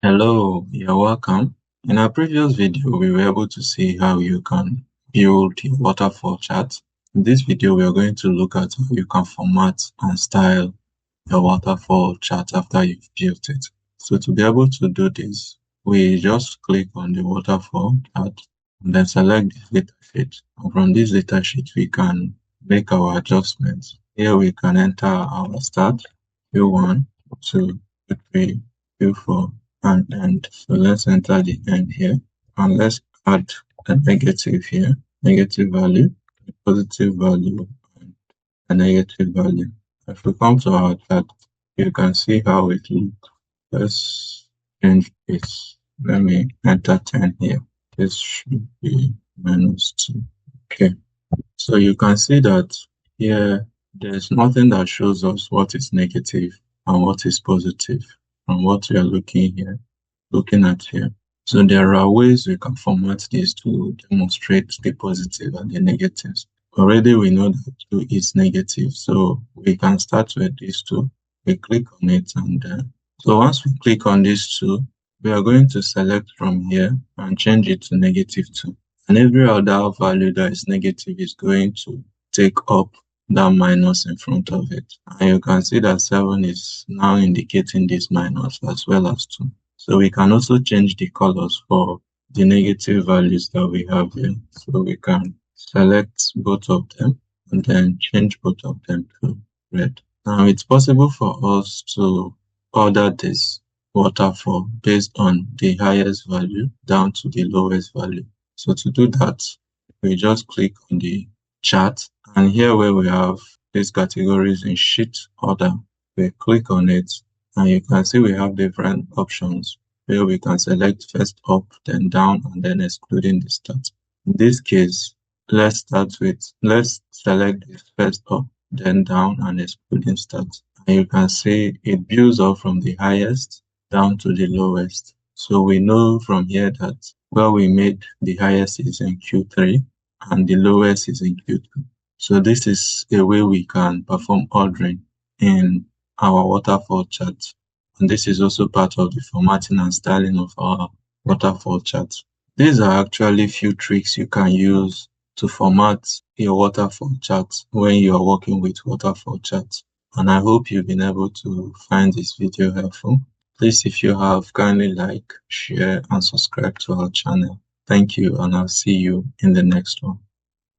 Hello, you're welcome. In our previous video, we were able to see how you can build your waterfall chart. In this video, we are going to look at how you can format and style your waterfall chart after you've built it. So to be able to do this, we just click on the waterfall chart and then select the data sheet. And from this data sheet, we can make our adjustments. Here we can enter our start, Q1, Q2, Q3, Q4, and end. So let's enter the end here and let's add a negative here, negative value, a positive value, and a negative value. If we come to our chart, you can see how it looks. Let's change this. Let me enter 10 here. This should be -2. Okay. So you can see that here there's nothing that shows us what is negative and what is positive from what we are looking at here. So there are ways we can format this to demonstrate the positive and the negatives. Already we know that 2 is negative, so we can start with these two. We click on it, and so once we click on these two, we are going to select from here and change it to -2. And every other value that is negative is going to take up that minus in front of it. And you can see that 7 is now indicating this minus as well as 2. So we can also change the colors for the negative values that we have here. So we can select both of them and then change both of them to red. Now it's possible for us to order this waterfall based on the highest value down to the lowest value. So to do that, we just click on the chart, and here where we have these categories in sheet order, we click on it, and you can see we have different options where we can select first up, then down, and then excluding the start. In this case, let's select this first up, then down, and excluding start. And you can see it builds up from the highest down to the lowest. So we know from here that where we made the highest is in Q3 and the lowest is in Q2. So this is a way we can perform ordering in our waterfall chart. And this is also part of the formatting and styling of our waterfall chart. These are actually few tricks you can use to format your waterfall chart when you are working with waterfall charts. And I hope you've been able to find this video helpful. Please, if you have, kindly like, share, and subscribe to our channel. Thank you, and I'll see you in the next one.